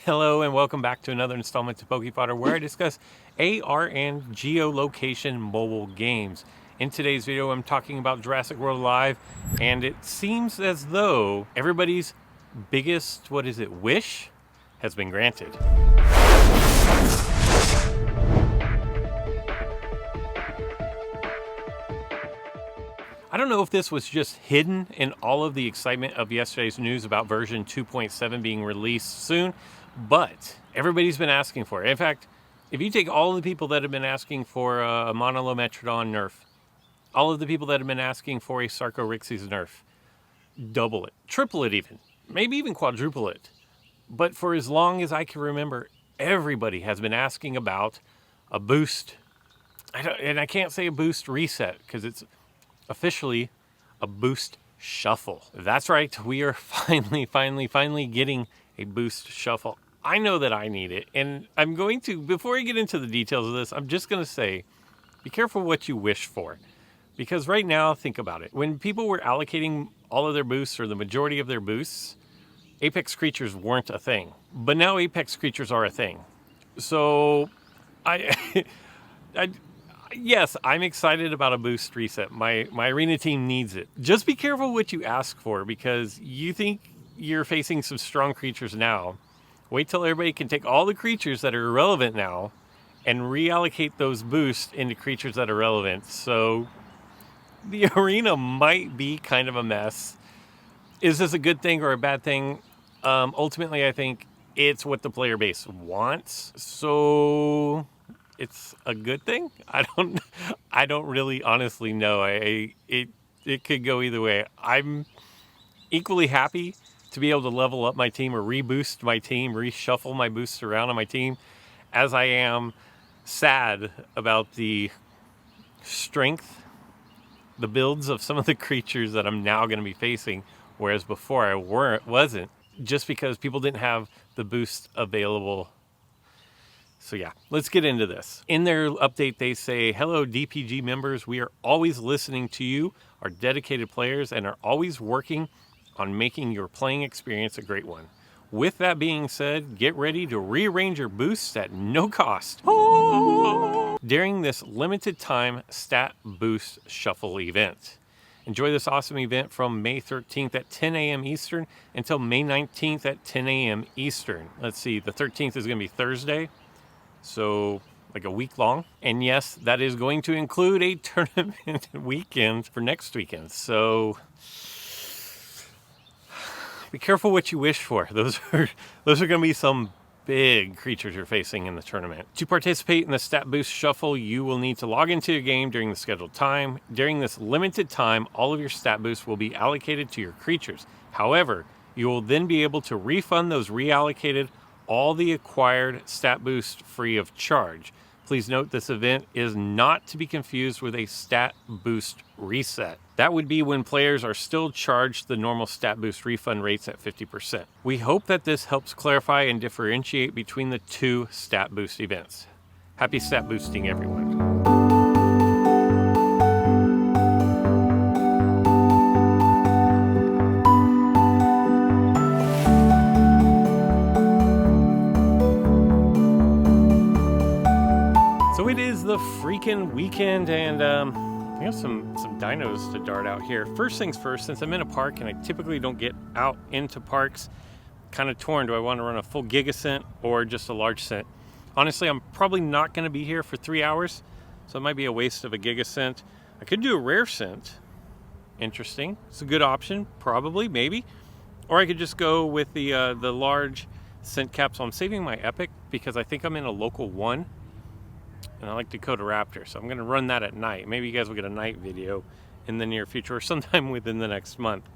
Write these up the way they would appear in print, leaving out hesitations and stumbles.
Hello and welcome back to another installment of Fodder, where I discuss AR and geolocation mobile games. In today's video, I'm talking about Jurassic World Alive, and it seems as though everybody's biggest, wish has been granted. I don't know if this was just hidden in all of the excitement of yesterday's news about version 2.7 being released soon, but everybody's been asking for it. In fact, if you take all of the people that have been asking for a Monolometrodon nerf, all of the people that have been asking for a Sarcoryxes nerf, double it, triple it even, maybe even quadruple it. But for as long as I can remember, everybody has been asking about a boost. And I can't say a boost reset because it's officially a boost shuffle. That's right, we are finally getting a boost shuffle. I know that I need it, and I'm going to, before I get into the details of this, I'm just going to say, be careful what you wish for. Because right now, think about it. When people were allocating all of their boosts, or the majority of their boosts, Apex creatures weren't a thing. But now Apex creatures are a thing. So, yes, I'm excited about a boost reset. My arena team needs it. Just be careful what you ask for, because you think you're facing some strong creatures now. Wait till everybody can take all the creatures that are irrelevant now and reallocate those boosts into creatures that are relevant. So the arena might be kind of a mess. Is this a good thing or a bad thing? Ultimately, I think it's what the player base wants. So it's a good thing. I don't really honestly know. It could go either way. I'm equally happy to be able to level up my team or reboost my team, reshuffle my boosts around on my team, as I am sad about the strength, the builds of some of the creatures that I'm now going to be facing, whereas before I wasn't, just because people didn't have the boost available. So yeah, let's get into this. In their update, they say, "Hello, DPG members. We are always listening to you, our dedicated players, and are always working on making your playing experience a great one. With that being said, get ready to rearrange your boosts at no cost during this limited time stat boost shuffle event. Enjoy this awesome event from May 13th at 10 a.m. Eastern until May 19th at 10 a.m. Eastern. Let's see, the 13th is going to be Thursday. So like a week long. And yes, that is going to include a tournament weekend for next weekend. So be careful what you wish for. Those are going to be some big creatures you're facing in the tournament. To participate in the Stat Boost Shuffle, you will need to log into your game during the scheduled time. During this limited time, all of your stat boosts will be allocated to your creatures. However, you will then be able to refund those reallocated all the acquired stat boost free of charge. Please note this event is not to be confused with a stat boost reset. That would be when players are still charged the normal stat boost refund rates at 50%. We hope that this helps clarify and differentiate between the two stat boost events. Happy stat boosting, everyone. So it is the freaking weekend, and we have some dinos to dart out here. First things first, since I'm in a park and I typically don't get out into parks, kind of torn. Do I want to run a full gigacent or just a large cent? Honestly, I'm probably not going to be here for 3 hours, so it might be a waste of a gigacent. I could do a rare cent. Interesting. It's a good option, probably, maybe. Or I could just go with the large cent cap. So I'm saving my epic because I think I'm in a local 1. And I like Dakota Raptor, so I'm going to run that at night. Maybe you guys will get a night video in the near future or sometime within the next month.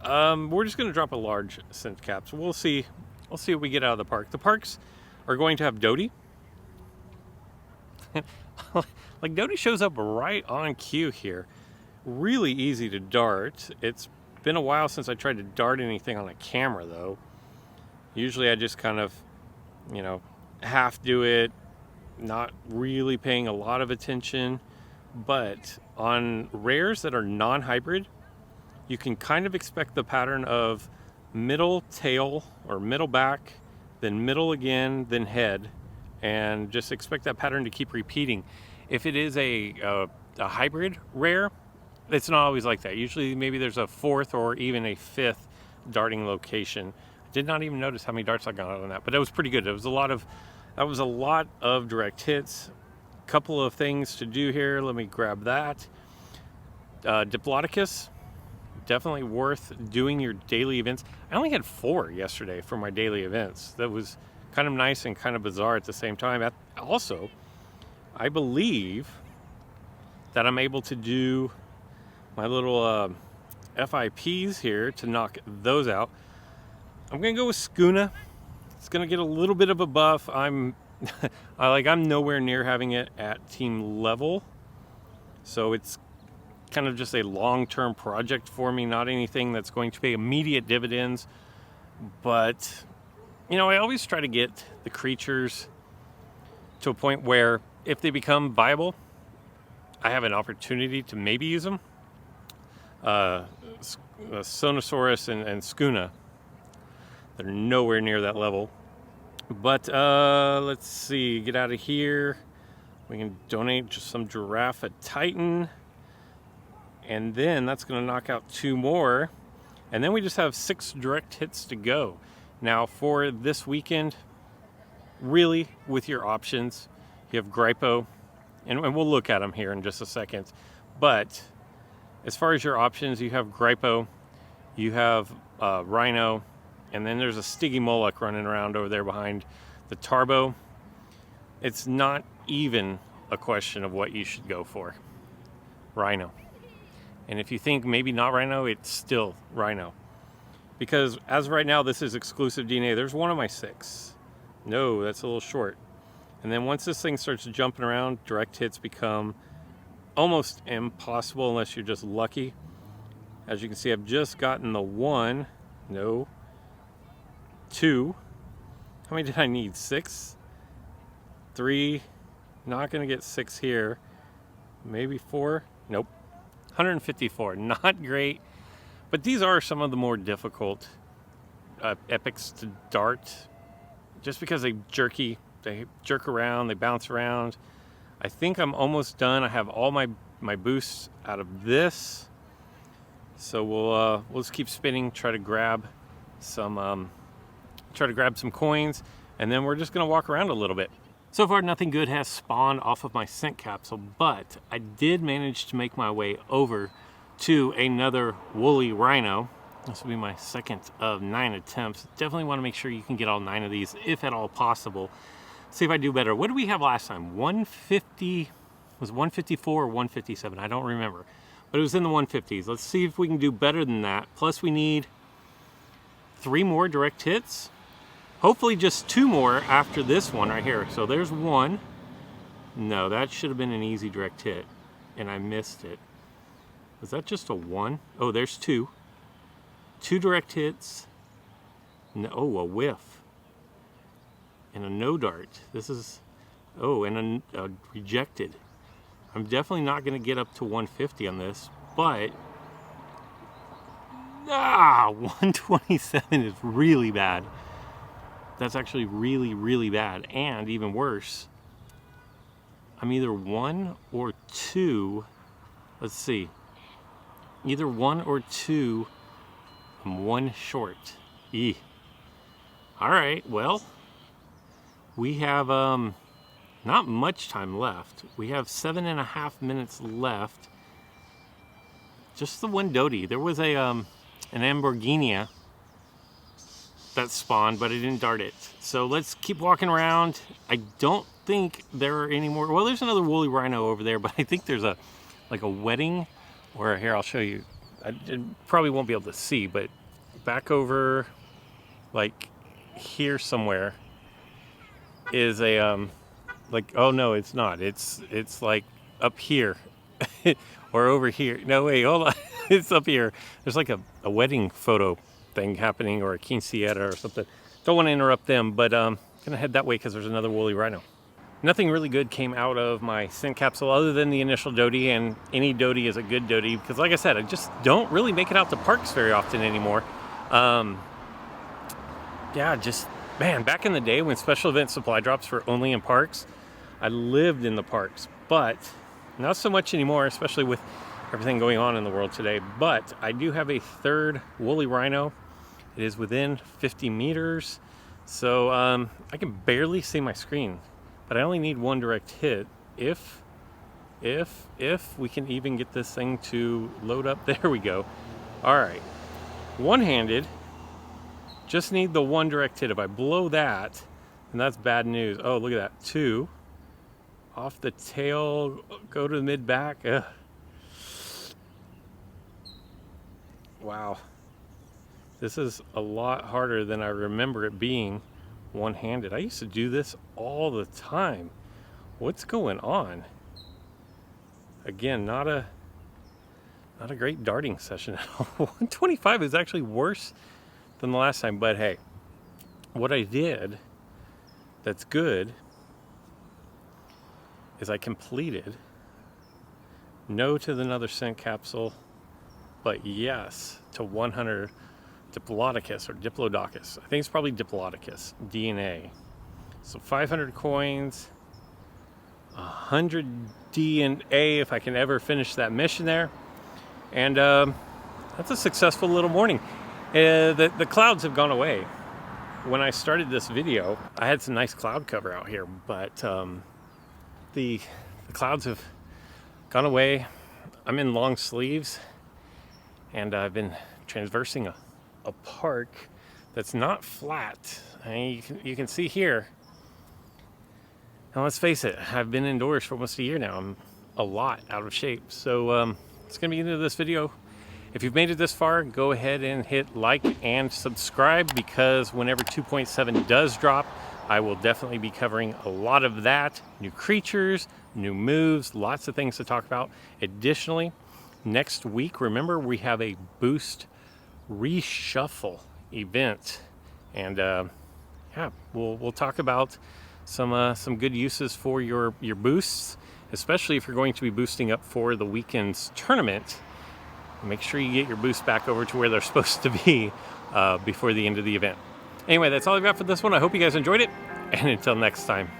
We're just going to drop a large cent cap, so we'll see. We'll see what we get out of the park. The parks are going to have Doty. Like, Doty shows up right on cue here. Really easy to dart. It's been a while since I tried to dart anything on a camera, though. Usually I just kind of, half do it, not really paying a lot of attention. But on rares that are non-hybrid, you can kind of expect the pattern of middle tail or middle back then middle again, then head, and just expect that pattern to keep repeating. If it is a hybrid rare, it's not always like that. Usually maybe there's a fourth or even a fifth darting location. I did not even notice how many darts I got on that, but it was pretty good. That was a lot of direct hits. Couple of things to do here. Let me grab that. Diplodocus, definitely worth doing your daily events. I only had 4 yesterday for my daily events. That was kind of nice and kind of bizarre at the same time. Also, I believe that I'm able to do my little FIPs here to knock those out. I'm gonna go with Schooner. It's gonna get a little bit of a buff. I'm nowhere near having it at team level, so it's kind of just a long-term project for me, not anything that's going to pay immediate dividends. But I always try to get the creatures to a point where if they become viable, I have an opportunity to maybe use them. Sonosaurus and Schooner, they're nowhere near that level. But let's see, get out of here. We can donate just some Giraffe Titan, and then that's going to knock out 2 more, and then we just have 6 direct hits to go. Now for this weekend, really with your options, you have Gripo, and we'll look at them here in just a second. But as far as your options, you have Gripo, you have Rhino, and then there's a Stygimoloch running around over there behind the Tarbo. It's not even a question of what you should go for. Rhino. And if you think maybe not Rhino, it's still Rhino. Because as of right now, this is exclusive DNA. There's one of my 6. No, that's a little short. And then once this thing starts jumping around, direct hits become almost impossible unless you're just lucky. As you can see, I've just gotten the 1. No. 2. How many did I need? 6? 3. Not going to get 6 here. Maybe 4. Nope. 154. Not great. But these are some of the more difficult epics to dart. Just because they jerk around, they bounce around. I think I'm almost done. I have all my boosts out of this. So we'll just keep spinning, try to grab some coins, and then we're just going to walk around a little bit. So far, nothing good has spawned off of my scent capsule, but I did manage to make my way over to another woolly rhino. This will be my second of 9 attempts. Definitely want to make sure you can get all 9 of these, if at all possible. See if I do better. What did we have last time? 150, was 154 or 157? I don't remember. But it was in the 150s. Let's see if we can do better than that. Plus we need 3 more direct hits. Hopefully just 2 more after this one right here. So there's 1. No, that should have been an easy direct hit, and I missed it. Was that just a 1? Oh, there's 2. 2 direct hits. No, oh, a whiff. And a no dart. This is, oh, and a rejected. I'm definitely not going to get up to 150 on this, but 127 is really bad. That's actually really, really bad. And even worse, I'm either 1 or 2. Let's see. Either 1 or 2. I'm 1 short. Eeh. All right, well, we have not much time left. We have 7.5 minutes left. Just the 1 Dodie. There was an Amborghini that spawned, but I didn't dart it. So let's keep walking around. I don't think there are any more. Well, there's another woolly rhino over there, but I think there's a wedding. Or here, I'll show you. I probably won't be able to see, but back over, like here somewhere, is a oh no, it's not. It's like up here or over here. No, wait, hold on. It's up here. There's like a wedding photo thing happening, or a quinceañera or something. Don't want to interrupt them, but gonna head that way because there's another woolly rhino. Nothing really good came out of my scent capsule other than the initial Dodie, and any Dodie is a good Dodie because, like I said, I just don't really make it out to parks very often anymore. Yeah, just Man, back in the day when special event supply drops were only in parks, I lived in the parks, but not so much anymore, especially with everything going on in the world today. But I do have a third woolly rhino. It is within 50 meters, so I can barely see my screen, but I only need one direct hit if we can even get this thing to load up. There we go. All right, one-handed. Just need the one direct hit. If I blow that, and that's bad news. Oh, look at that. 2 off the tail, go to the mid back. Ugh. Wow. This is a lot harder than I remember it being one-handed. I used to do this all the time. What's going on? Again, not a great darting session at all. 125 is actually worse than the last time, but hey, what I did that's good is I completed no to another scent capsule, but yes to 100 Diplodocus or Diplodocus. I think it's probably Diplodocus DNA. So 500 coins, 100 DNA if I can ever finish that mission there, and that's a successful little morning. The clouds have gone away. When I started this video, I had some nice cloud cover out here, but the clouds have gone away. I'm in long sleeves, and I've been traversing a park that's not flat. I mean, you can see here. Now let's face it, I've been indoors for almost a year now. I'm a lot out of shape. So it's gonna be the end of this video. If you've made it this far, go ahead and hit like and subscribe, because whenever 2.7 does drop, I will definitely be covering a lot of that. New creatures, new moves, lots of things to talk about. Additionally, next week, remember, we have a boost reshuffle event. And yeah, we'll talk about some good uses for your boosts, especially if you're going to be boosting up for the weekend's tournament. Make sure you get your boosts back over to where they're supposed to be before the end of the event. Anyway, that's all I've got for this one. I hope you guys enjoyed it, and until next time.